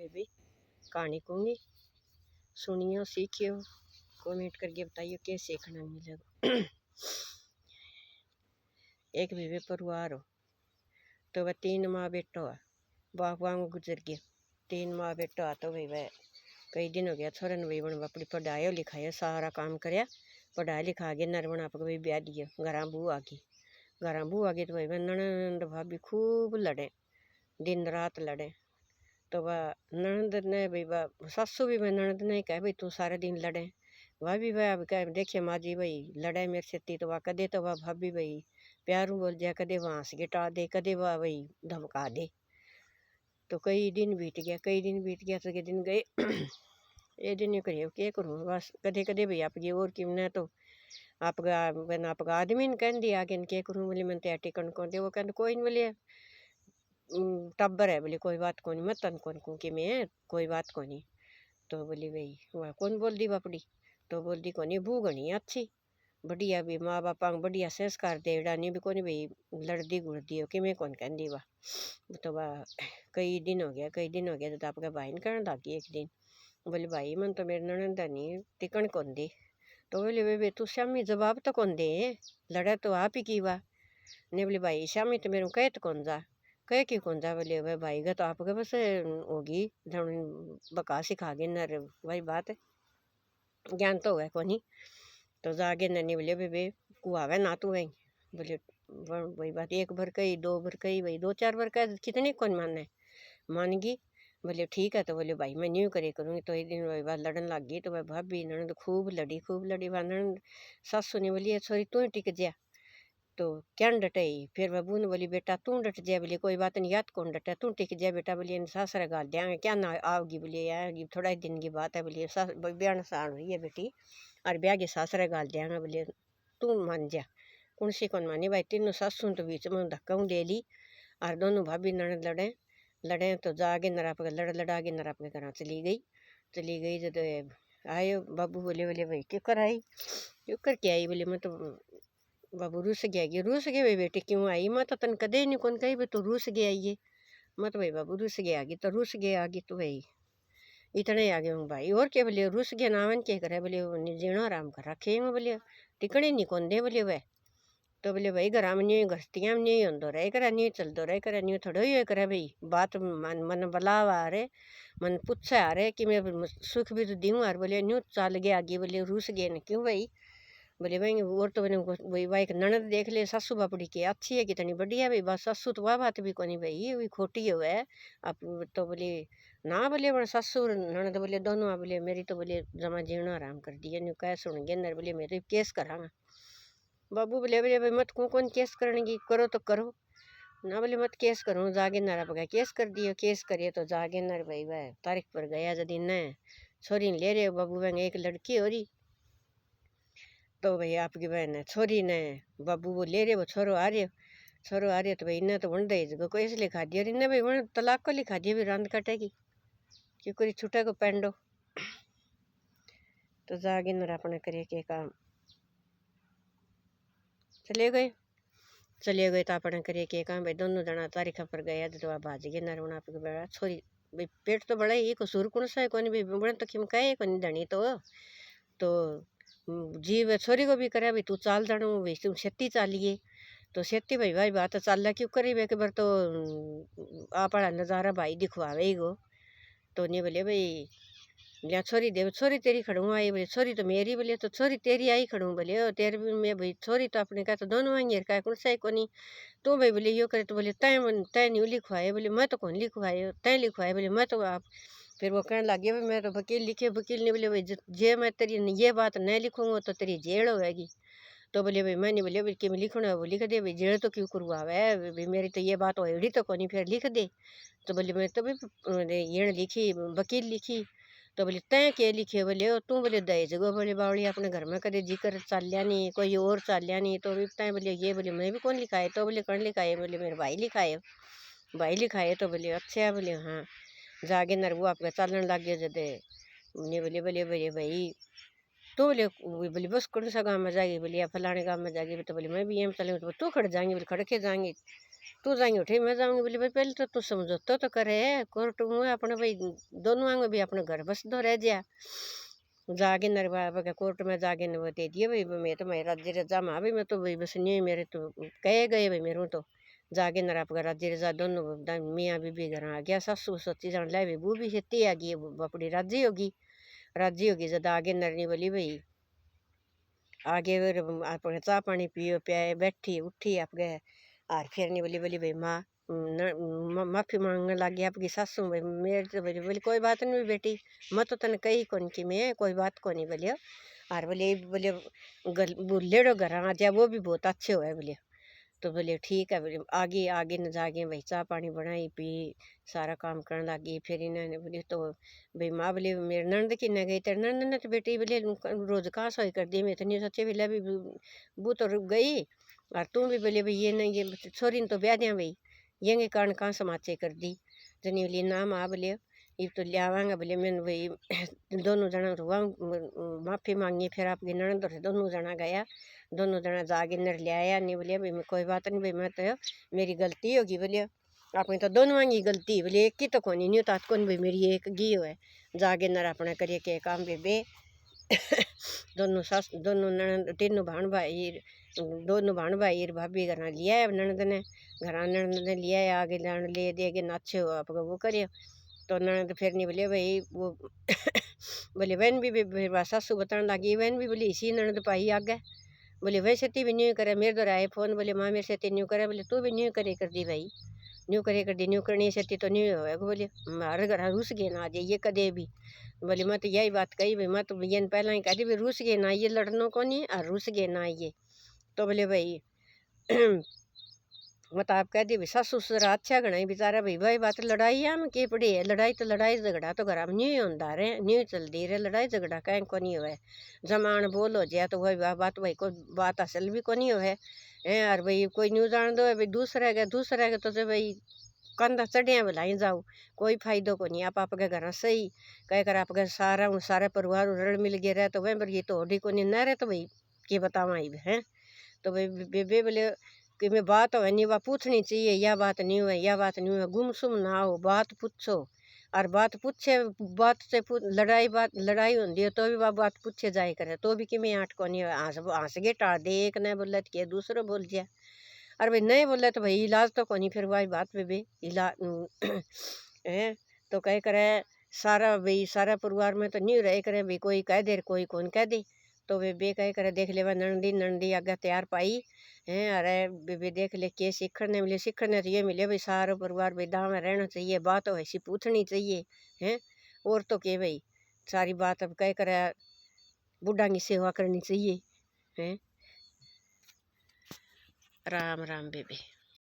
भी कहानी कहूँगी, सुनियो सीखियो, कमेंट करके बताइए क्या सीखना मिलेगा। एक भी परिवार हो तो वह 3 माँ बेटा हुआ, बाप वांग गुजर गया, 3 माँ बेटा हुआ तो भाई वह कई दिन हो गया छोरे ने भाई बन अपनी पढ़ाई लिखाई सारा काम करया, पढ़ाई लिखा के नर बना भाई ब्याह दिया, घर बू आ गई, घर बू आ गई तो भाई वह ननद भाभी खूब लड़े, दिन रात लड़े। तो वह ननद ने भाई वह सासू भी मैं ननद ने कहा भाई तू सारे दिन लड़े, वह भी वह अब कह देखिए माँ जी भाई लड़े मेरे से तो वह कदे तो वह भाभी भाई प्यारू बोल जाए, कदे वहाँ से गिटा दे, कदे वह भाई धमका दे। तो कई दिन बीत गया, कई दिन बीत गया तो के दिन गए। ये दिन करिए क्या करूँ बस, कदे कदे भाई आप ये और कि मैं तो आपका आदमी ने कह दिया कि क्या करूँ बोले मैं त्या टिकन को दे, वो कहते कोई नहीं बोले टब्बर है बोले कोई बात को नहीं, मत तन कौन कहूँ कि मैं कोई बात को नहीं। तो बोली भाई वह कौन बोल दी बापड़ी, तो बोल दी को नहीं बू गणी अच्छी बढ़िया भी माँ बापा बढ़िया संस्कार दे डानी भी कोनी भाई लड़दी गुड़दी हो कि मैं कौन कहती वाह। तो वह कई दिन हो गया, कई दिन हो गया तो आपका भाई ने कहने लगी एक दिन, बोले भाई मन तो मेरे ननद नहीं टिकन कौन दी। तो बोले वे तू श्यामी जवाब तो कौन दे, लड़ा तो आप ही की वाह। ने बोले भाई श्यामी तो मेरे कहे तो कौन जा, कहे कि कौन जा, बोले भाई भाई का तो आपके बस होगी बका सिखा गे नर भाई बात है, ज्ञान तो होगा कौन ही। तो जागे ननी बोले बे कुआवे ना तू वही, बोले वही बात एक बार कही, 2 बार कही, भाई 2-4 बार कह कितनी कौन माने, मान गई। बोले ठीक है, तो बोले भाई मैं न्यू करे करूँगी। तो एक दिन वही बात लड़न लग गई, तो वह भाभी ननद खूब लड़ी, खूब लड़ी। वह ननद सासू ने बोली छोरी तू ही टिक जा, तो क्या डटाई, फिर बबू ने बोली बेटा तू डट जा, बोली कोई बात नहीं याद कौन डटा, तू टिक जा बेटा, बोली इन सासरा गाल देंगे क्या ना आओगी, बोली आएगी थोड़ा ही दिन की बात है, बोली ब्याह साल हुई है बेटी और ब्याह के सासरा गाल देंगे, बोले तू मान जा। कौन सी कौन मानी भाई, तीनों सासू तो बीच में धक्का ले ली और दोनों भाभी ननद लड़े लड़े, तो जाके नराप लड़ लड़ा के नराप के घर चली गई जब आयो बाबू बोले बोले भाई क्यों कर आई, क्यों करके आई, बोले मैं तो बाबू रूस गया कि रूस गए भाई बेटे क्यों आई, मैं तो तन कदे नहीं कौन कही भाई तो रूस गया ये, मत भाई बाबू रूस गया तो रूस गया आगे तो भाई इतने आगे हूँ भाई और क्या, बोले रूस गया नावन क्या करे, बोले जीणो आराम कर रखे बोले टिकने नहीं कौन दे, बोले वह तो बोले भाई घर में नहीं घरतियाँ में नहीं होंदो रहे करा नहीं चलते रहे करा नहीं थोड़ा ही करे भाई बात मन बलावा आ रहे मन पूछे आ रहे कि मैं सुख भी तो दूँ यार, बोले न्यू चल गया आगे, बोले रूस गए न क्यों भाई, बोले भाई और तो मैंने वही भाई एक ननद देख ले सासू बापड़ी की अच्छी है कितनी बढ़िया भाई बस सासू तो वह बात भी कोनी भाई वही खोटी हो है आप। तो बोले ना बोले बड़ा सासू ननद बोले दोनों बोले मेरी तो बोले जमा जीना आराम कर दिया न्यू कह सुन गए नर, बोले मेरे केस करांगा। बाबू बोले बोले भाई मत कौन केस करने की करो तो करो ना, बोले मत केस करूँ जागे नर आप गया केस कर दियो, केस करिए तो जागे नर भाई वह तारीख पर गया जब दिन छोरी ले रहे बाबू वह एक लड़की हो रही, तो भाई आपकी बहन है छोरी ने बाबू वो ले रहे वो छोरो आ रहे तो भाई इन्हें तो वन दे को ऐसे लिखा दिया, इन्हें भाई वन तलाक को लिखा दिया भी रांद कटेगी क्यों करी छुटे को पेंडो। तो जागे नर अपने करे के काम चले गए तो अपने करे के काम भाई दोनों जना तारीख पर गया तो आप भाज गए नर आप बेड़ा छोरी भाई पेट तो बड़ा ही कसूर कौन सा है कौन भाई बड़े तो खिम कहे कौन धनी तो जीव छोरी को भी करे भाई तू चाल जानो भाई तुम छेती चालिए, तो सेती भाई भाई बात चल क्यों करी एक बार तो आप नज़ारा भाई दिखवावे ही गो। तो नहीं बोले भाई लिया छोरी दे, छोरी तेरी खड़ू आई, बोले छोरी तो मेरी, बोले तो छोरी तेरी आई खड़ू, बोले तेरे भी मैं भाई छोरी तो अपने का तो दोनों आई का कौन सा को नहीं, तो भाई बोले यो करे तो बोले तय तय नहीं लिखवाए, बोले मैं तो कौन लिखवाए तय लिखवाए, बोले मैं तो आप। फिर वो कहने लग गया भाई मैं तो वकील लिखे, वकील ने बोले भाई जे मैं तेरी ये बात नहीं लिखूंगा तो तेरी जेल होगी। तो बोले भाई मैं नहीं बोले भाई कि मैं लिखना है वो लिख दे भाई जेल तो क्यों करवावे भाई मेरी तो ये बात होड़ी तो कोनी फिर लिख दे। तो बोले मैं तो भाई ये लिखी वकील लिखी, तो बोले तय के लिखे, बोले तू बोले दहेज गो, बोले बावड़ी अपने घर में कदे जिक्र चल लिया नहीं कोई और चल लिया नहीं, तो भी तय बोले ये, बोले मैं भी कौन लिखाए, तो बोले कौन लिखाए, बोले मेरे भाई लिखाए, भाई लिखाए। तो बोले अच्छा है, बोले हाँ जागे नर वो आपका चलन लग गया जदे ने बोले बोले बोले भाई तो बोले बस कौन सा गाँव में जाएगी, बोले या फलाने गाँव में जाएगी, तो बोले मैं भी यहीं चलूँगी, तो तू खड़ जाएंगी, बोले खड़ के जाएंगी। तू जाएंगे उठे मैं जाऊंगी, बोले भाई पहले तो तू समझौता तो करे है कोर्ट में अपने भाई, दोनों आंगे भी अपने घर बस दो रह जा, जागे नर बाबा के कोर्ट में जागे न वो दे दिए भाई, मैं तो मैं राज्य रजा माँ भी मैं तो भाई बस नहीं मेरे तो कहे गए भाई मेरे तो जागे नर आपका राज्य रजा दोनों मियाँ बीबी घर आ गया, सासू सोची जान ला भाई वो भी खेती आ गई, अपनी राजी होगी जब आगे नरनी बोली भाई आगे फिर अपने चाह पानी पियो प्याए बैठी उठी आप गए और फिर नहीं बोली बोली भाई माँ माफी मांगने लग गया आपकी सासू भाई मेरे तो बोली बोली कोई बात नहीं बेटी, मैं तो तने कही कौन की मैं कोई बात को नहीं बोलियो, और बोले बुल्लेड़ो घर आ जाए वो भी बहुत अच्छे हुए बोले, तो बोले ठीक है, बोले आगे आगे न जागे भाई चाह पानी बनाई पी सारा काम करने लगी, फिर इन्होंने बोले तो भाई माँ बोले मेरे नंद की न गई तेरे नंद ने तो बेटी बोले रोज कहाँ सोई कर दी, मैं तो नहीं सोचे बोले अभी वो तो रुक गई, और तुम भी बोले भाई ये नहीं ये छोरी ने तो ब्याह दिया भाई ये कारण कहाँ समाचे कर दी, जनी बोली ना माँ बोले ये तो लियावांगा बोले मैंने भाई दोनों जना हुआ माफ़ी मांगी, फिर आपकी ननद और दोनों जना गया, दोनों जना जागे नर ले आया, नहीं बोलिए भाई मैं कोई बात नहीं भाई मैं तो मेरी गलती होगी बोलिए, आपने तो दोनों की गलती बोले एक की तो कोनी नहीं तात कौन भाई मेरी एक गी है, जागे नर अपने करिए के काम बे दोनों सास दोनों ननद तीनों भाण भाई दोनों भाण भाई भाभी घर लिया है ननद ने, घर ननद ने लिया है आगे जान ले दे के नाचे हो आप वो करिए, तो ननद फिर नहीं बोले भाई वो बोले वैन भी सासू बताने लगी, वैन भी बोली इसी ननद पाई आगे, बोले वैसे ती भी न्यू करे मेरे द्वारा आए फोन, बोले माँ मेरे से न्यू करे, बोले तू भी न्यू करे कर दी भाई, न्यू करे कर दी न्यू करनी से तो न्यू होगा, बोले हमारे घर रूस गए ना आ जाइए कदे भी, बोले मैं तो यही बात कही भाई मैं तो ये पहला ही कह दी भाई रूस गए ना आइए लड़नों को नहीं और रूस गए ना आइए, तो बोले भाई मतलब आप कह दी भाई सासू ससुर अच्छा गणा बेचारा भाई भाई बात लड़ाई हम की पड़ी है, लड़ाई तो लड़ाई झगड़ा तो घर में न्यू होता रहे न्यू चलती रहे, लड़ाई झगड़ा कहीं को नहीं हुआ, जमान बोल हो जाए तो वही बात भाई कोई बात असल भी को नहीं हुआ है, और भाई कोई न्यू जान दो भाई दूसरे के तो जो भाई कंधा चढ़िया भलाई जाओ कोई फायदो को नहीं, आप आपके घर सही कह कर आपके सारा परिवार रल मिल गया रहे, तो वह पर ये तो होडी को नहीं न रहे, तो भाई के बतावा है, तो भाई बेबे बोले कि मैं बात है नहीं वह पूछनी चाहिए, यह बात नहीं हुआ यह बात नहीं हुआ, गुमसुम ना हो बात पूछो, और बात पूछे बात से लड़ाई होती है तो भी वह बात पूछे जाए करे तो भी कि मैं आठ को नहीं हंस के टाड़ दे एक नहीं बोल रहा कि दूसरा बोल दिया, और भाई नहीं बोल रहे तो भाई इलाज तो को नहीं, फिर वही बात पे भी इलाज है, तो कह करे सारा भाई सारा परिवार में तो नहीं रहे करे भाई कोई कह दे कोई कौन कह दे, तो वे बे कह करे देख ले नंदी आगे तैयार पाई है, अरे बेबे देख ले के सीखने तो ये मिले भाई सारा परिवार भाई दाम में रहना चाहिए, बात तो ऐसी पूछनी चाहिए है, और तो के भाई सारी बात अब कह करे बुढ़ा की सेवा करनी चाहिए है, राम राम बेबे।